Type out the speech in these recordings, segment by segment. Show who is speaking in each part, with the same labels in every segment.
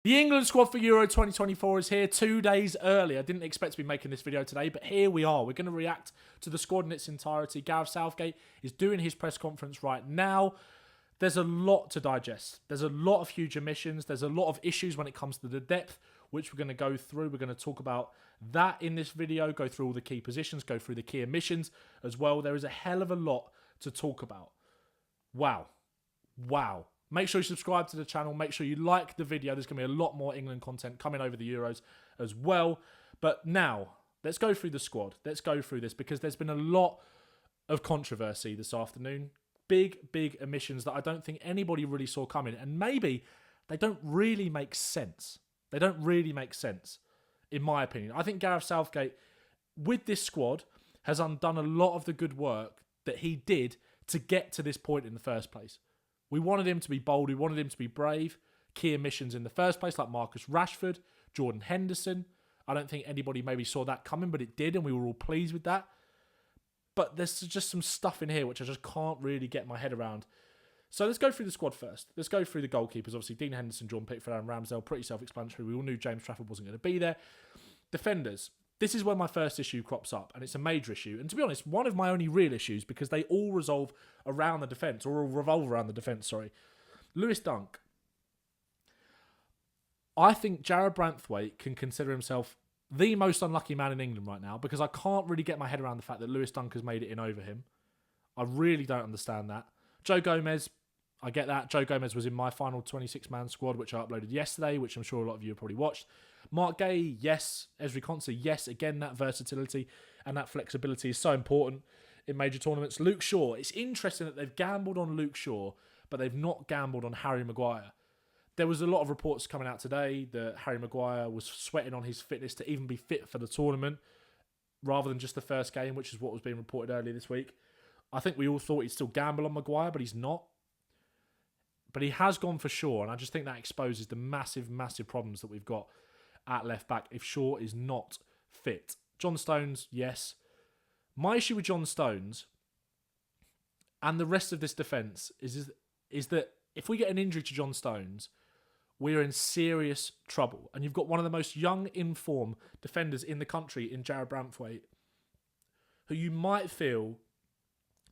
Speaker 1: The England squad for Euro 2024 is here 2 days early. I didn't expect to be making this video today, but here we are. We're going to react to the squad in its entirety. Gareth Southgate is doing his press conference right now. There's a lot to digest. There's a lot of huge omissions. There's a lot of issues when it comes to the depth, which we're going to go through. We're going to talk about that in this video, go through all the key positions, go through the key omissions as well. There is a hell of a lot to talk about. Wow. Make sure you subscribe to the channel. Make sure you like the video. There's going to be a lot more England content coming over the Euros as well. But now, let's go through the squad. Let's go through this because there's been a lot of controversy this afternoon. Big omissions that I don't think anybody really saw coming. And maybe they don't really make sense. They don't really make sense, in my opinion. I think Gareth Southgate, with this squad, has undone a lot of the good work that he did to get to this point in the first place. We wanted him to be bold. We wanted him to be brave. Key omissions in the first place, like Marcus Rashford, Jordan Henderson. I don't think anybody maybe saw that coming, but it did, and we were all pleased with that. But there's just some stuff in here which I just can't really get my head around. So let's go through the squad first. Let's go through the goalkeepers. Obviously, Dean Henderson, Jordan Pickford, and Ramsdale. Pretty self-explanatory. We all knew James Trafford wasn't going to be there. Defenders. This is where my first issue crops up, and it's a major issue. And to be honest, one of my only real issues, because they all revolve around the defence, or revolve around the defence, sorry. Lewis Dunk. I think Jarrad Branthwaite can consider himself the most unlucky man in England right now, because I can't really get my head around the fact that Lewis Dunk has made it in over him. I really don't understand that. Joe Gomez, I get that. Joe Gomez was in my final 26-man squad, which I uploaded yesterday, which I'm sure a lot of you have probably watched. Mark Gay, yes. Ezri Konsa, yes. Again, that versatility and that flexibility is so important in major tournaments. Luke Shaw, it's interesting that they've gambled on Luke Shaw, but they've not gambled on Harry Maguire. There was a lot of reports coming out today that Harry Maguire was sweating on his fitness to even be fit for the tournament, rather than just the first game, which is what was being reported earlier this week. I think we all thought he'd still gamble on Maguire, but he's not. But he has gone for Shaw, and I just think that exposes the massive problems that we've got at left back if Shaw is not fit. John Stones, yes. My issue with John Stones and the rest of this defence is that if we get an injury to John Stones, we're in serious trouble. And you've got one of the most young, in-form defenders in the country in Jarrad Branthwaite, who you might feel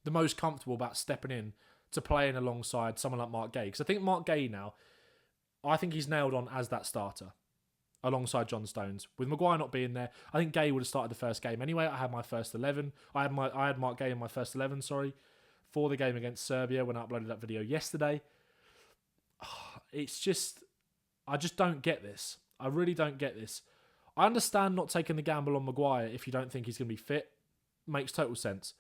Speaker 1: the most comfortable about stepping in to playing alongside someone like Mark Gay. Because I think Mark Gay now, I think he's nailed on as that starter alongside John Stones. With Maguire not being there, I think Gay would have started the first game anyway. I had my first 11. I had Mark Gay in my first 11, for the game against Serbia when I uploaded that video yesterday. It's just, I just don't get this. I really don't get this. I understand not taking the gamble on Maguire if you don't think he's going to be fit. Makes total sense.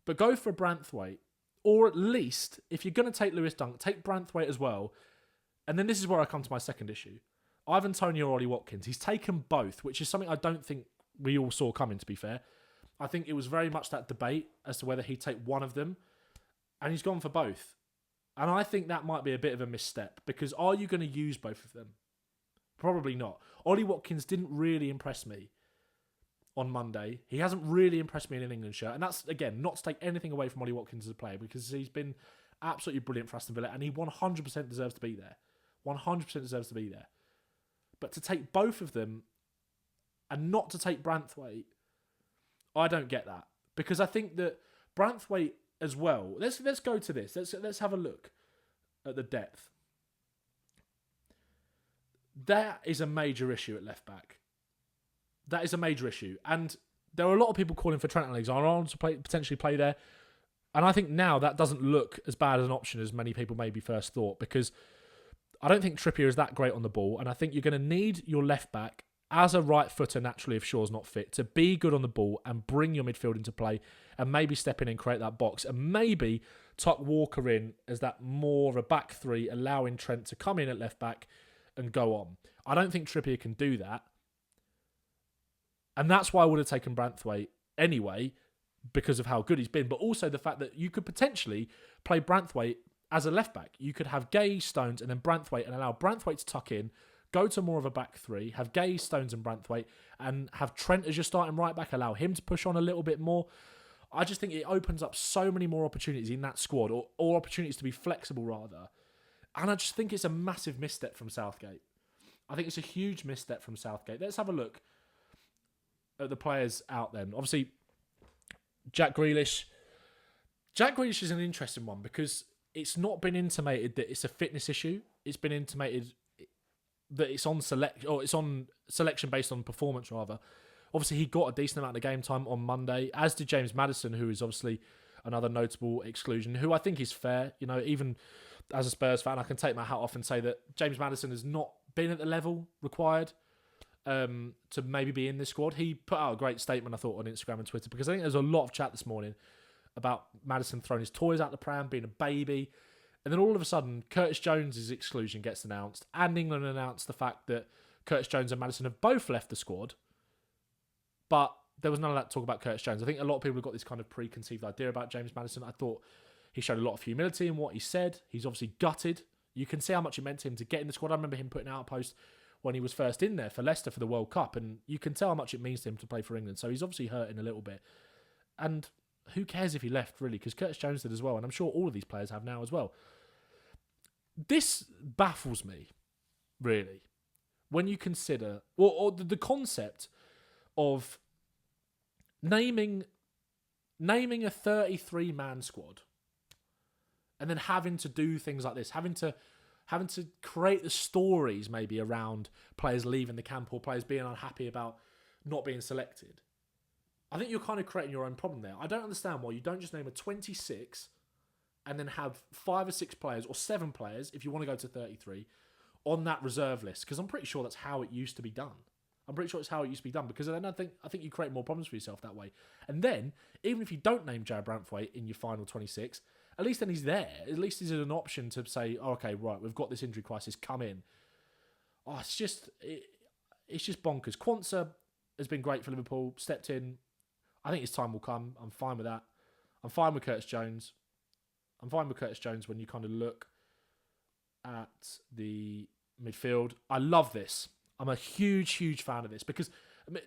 Speaker 1: But go for Branthwaite. Or at least, if you're going to take Lewis Dunk, take Branthwaite as well. And then this is where I come to my second issue. Ivan Toney or Ollie Watkins. He's taken both, which is something I don't think we all saw coming, to be fair. I think it was very much that debate as to whether he'd take one of them. And he's gone for both. And I think that might be a bit of a misstep, because are you going to use both of them? Probably not. Ollie Watkins didn't really impress me on Monday. He hasn't really impressed me in an England shirt. And that's, again, not to take anything away from Ollie Watkins as a player, because he's been absolutely brilliant for Aston Villa, and he 100% deserves to be there. 100% deserves to be there. But to take both of them and not to take Branthwaite, I don't get that. Because I think that Branthwaite as well, let's go to this. Let's have a look at the depth. That is a major issue at left back. That is a major issue. And there are a lot of people calling for Trent Alexander-Arnold to potentially play there. And I think now that doesn't look as bad as an option as many people maybe first thought, because I don't think Trippier is that great on the ball. And I think you're going to need your left back as a right footer, naturally, if Shaw's not fit, to be good on the ball and bring your midfield into play and maybe step in and create that box and maybe tuck Walker in as that more of a back three, allowing Trent to come in at left back and go on. I don't think Trippier can do that. And that's why I would have taken Branthwaite anyway, because of how good he's been, but also the fact that you could potentially play Branthwaite as a left back. You could have Gay, Stones, and then Branthwaite, and allow Branthwaite to tuck in, go to more of a back three, have Gay, Stones, and Branthwaite, and have Trent as your starting right back, allow him to push on a little bit more. I just think it opens up so many more opportunities in that squad, or opportunities to be flexible rather. And I just think it's a massive misstep from Southgate. I think it's a huge misstep from Southgate. Let's have a look at the players out then. Obviously, Jack Grealish. Jack Grealish is an interesting one because it's not been intimated that it's a fitness issue. It's been intimated that it's on selection based on performance rather. Obviously, he got a decent amount of game time on Monday, as did James Maddison, who is obviously another notable exclusion, who I think is fair. You know, even as a Spurs fan, I can take my hat off and say that James Maddison has not been at the level required to maybe be in this squad. He put out a great statement, I thought, on Instagram and Twitter, because I think there's a lot of chat this morning about Maddison throwing his toys out the pram, being a baby. And then all of a sudden, Curtis Jones' exclusion gets announced, and England announced the fact that Curtis Jones and Maddison have both left the squad. But there was none of that talk about Curtis Jones. I think a lot of people have got this kind of preconceived idea about James Maddison. I thought he showed a lot of humility in what he said. He's obviously gutted. You can see how much it meant to him to get in the squad. I remember him putting out a post when he was first in there for Leicester for the World Cup, and you can tell how much it means to him to play for England. So he's obviously hurting a little bit. And who cares if he left, really? Because Curtis Jones did as well, and I'm sure all of these players have now as well. This baffles me, really, when you consider, or the concept of naming a 33-man squad and then having to do things like this, having to create the stories maybe around players leaving the camp or players being unhappy about not being selected. I think you're kind of creating your own problem there. I don't understand why you don't just name a 26 and then have 5 or 6 players or 7 players, if you want to go to 33, on that reserve list, because I'm pretty sure that's how it used to be done. I'm pretty sure it's how it used to be done, because then I think you create more problems for yourself that way. And then, even if you don't name Jarrad Branthwaite in your final 26, at least then he's there. At least he's an option to say, oh, okay, right, we've got this injury crisis, come in. Oh, it's just bonkers. Quansah has been great for Liverpool, stepped in. I think his time will come. I'm fine with that. I'm fine with Curtis Jones. I'm fine with Curtis Jones when you kind of look at the midfield. I love this. I'm a huge, huge fan of this because,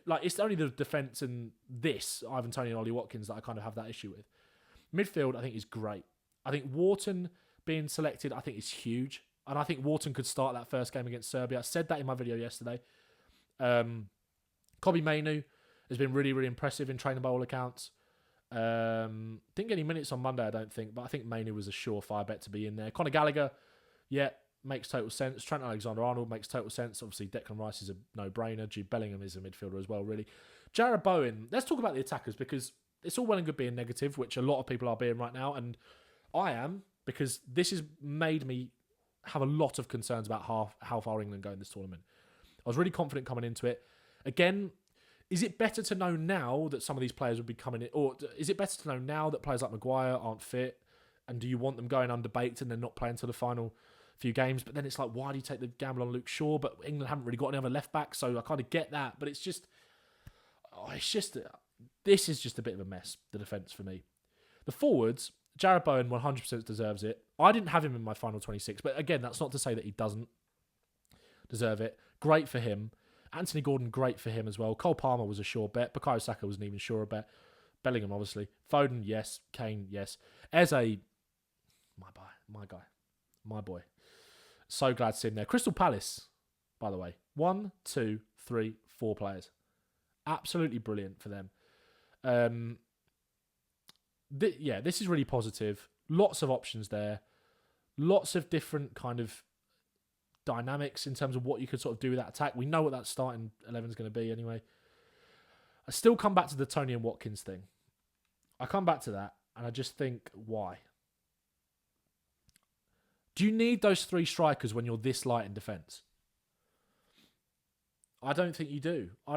Speaker 1: like, it's only the defence and this, Ivan Toney and Ollie Watkins, that I kind of have that issue with. Midfield, I think, is great. I think Wharton being selected, I think, is huge. And I think Wharton could start that first game against Serbia. I said that in my video yesterday. Kobbie Mainoo has been really, really impressive in training by all accounts. Didn't get any minutes on Monday, I don't think, but I think Mainoo was a surefire bet to be in there. Conor Gallagher, yeah, makes total sense. Trent Alexander-Arnold makes total sense. Obviously, Declan Rice is a no-brainer. Jude Bellingham is a midfielder as well, really. Jarrod Bowen, let's talk about the attackers, because it's all well and good being negative, which a lot of people are being right now, and I am, because this has made me have a lot of concerns about how far England go in this tournament. I was really confident coming into it. Again, is it better to know now that some of these players will be coming in, or is it better to know now that players like Maguire aren't fit, and do you want them going underbaked and then not playing until the final few games? But then it's like, why do you take the gamble on Luke Shaw? But England haven't really got any other left back, so I kind of get that. But this is just a bit of a mess, the defence for me. The forwards, Jarrod Bowen 100% deserves it. I didn't have him in my final 26, but again, that's not to say that he doesn't deserve it. Great for him. Anthony Gordon, great for him as well. Cole Palmer was a sure bet. Bukayo Saka was an even surer bet. Bellingham, obviously. Foden, yes. Kane, yes. Eze, my boy. So glad to see him there. Crystal Palace, by the way. 1, 2, 3, 4 players. Absolutely brilliant for them. This is really positive. Lots of options there. Lots of different kind of dynamics in terms of what you could sort of do with that attack. We know what that starting 11 is going to be anyway. I still come back to the Toney and Watkins thing. I come back to that and I just think, why? Do you need those 3 strikers when you're this light in defence? I don't think you do. I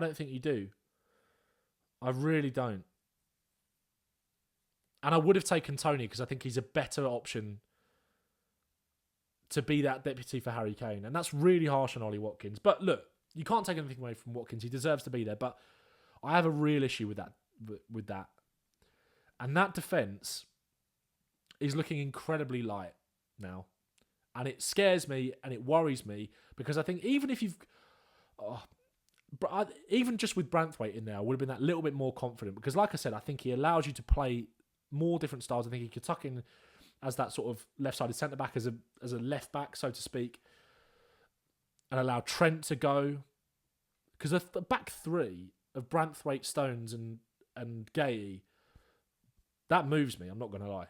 Speaker 1: really don't. And I would have taken Toney because I think he's a better option to be that deputy for Harry Kane. And that's really harsh on Ollie Watkins. But look, you can't take anything away from Watkins. He deserves to be there. But I have a real issue with that. And that defence is looking incredibly light now. And it scares me and it worries me because I think even if you've... even just with Branthwaite in there, I would have been that little bit more confident. Because like I said, I think he allows you to play more different styles. I think he could tuck in as that sort of left-sided centre-back, as a left-back, so to speak. and allow Trent to go. Because the back three of Branthwaite, Stones and Gay, that moves me, I'm not going to lie.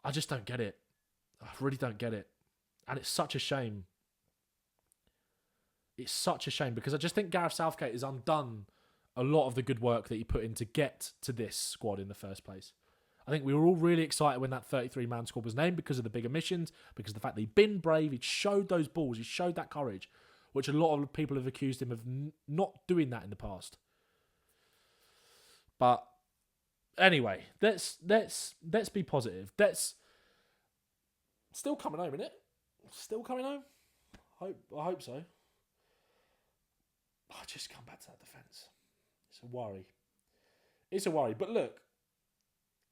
Speaker 1: I just don't get it. I really don't get it. And it's such a shame. It's such a shame because I just think Gareth Southgate has undone a lot of the good work that he put in to get to this squad in the first place. I think we were all really excited when that 33-man squad was named because of the bigger missions, because of the fact that he'd been brave, he showed those balls, he showed that courage, which a lot of people have accused him of not doing that in the past. But anyway, let's be positive. Still coming home, isn't it? Still coming home? I hope so. I just come back to that defence. It's a worry. It's a worry. But look,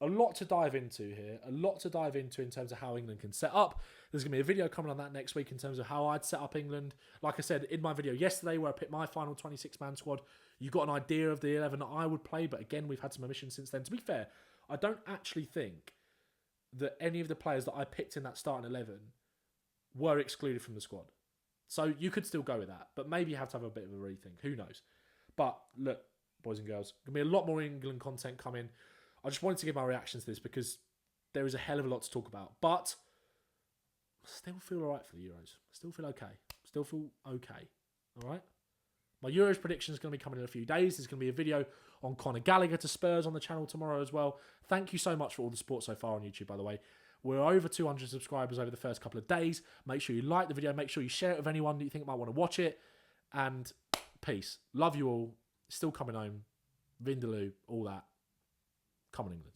Speaker 1: a lot to dive into here. A lot to dive into in terms of how England can set up. There's going to be a video coming on that next week in terms of how I'd set up England. Like I said in my video yesterday where I picked my final 26-man squad, you got an idea of the 11 that I would play. But again, we've had some omissions since then. To be fair, I don't actually think that any of the players that I picked in that starting 11 were excluded from the squad. So you could still go with that, but maybe you have to have a bit of a rethink. Who knows? But look, boys and girls, going to be a lot more England content coming. I just wanted to give my reactions to this because there is a hell of a lot to talk about. But I still feel all right for the Euros. I still feel okay. Still feel okay. All right? My Euros prediction is going to be coming in a few days. There's going to be a video on Conor Gallagher to Spurs on the channel tomorrow as well. Thank you so much for all the support so far on YouTube, by the way. We're over 200 subscribers over the first couple of days. Make sure you like the video. Make sure you share it with anyone that you think might want to watch it. And peace. Love you all. Still coming home. Vindaloo. All that. Come on, England.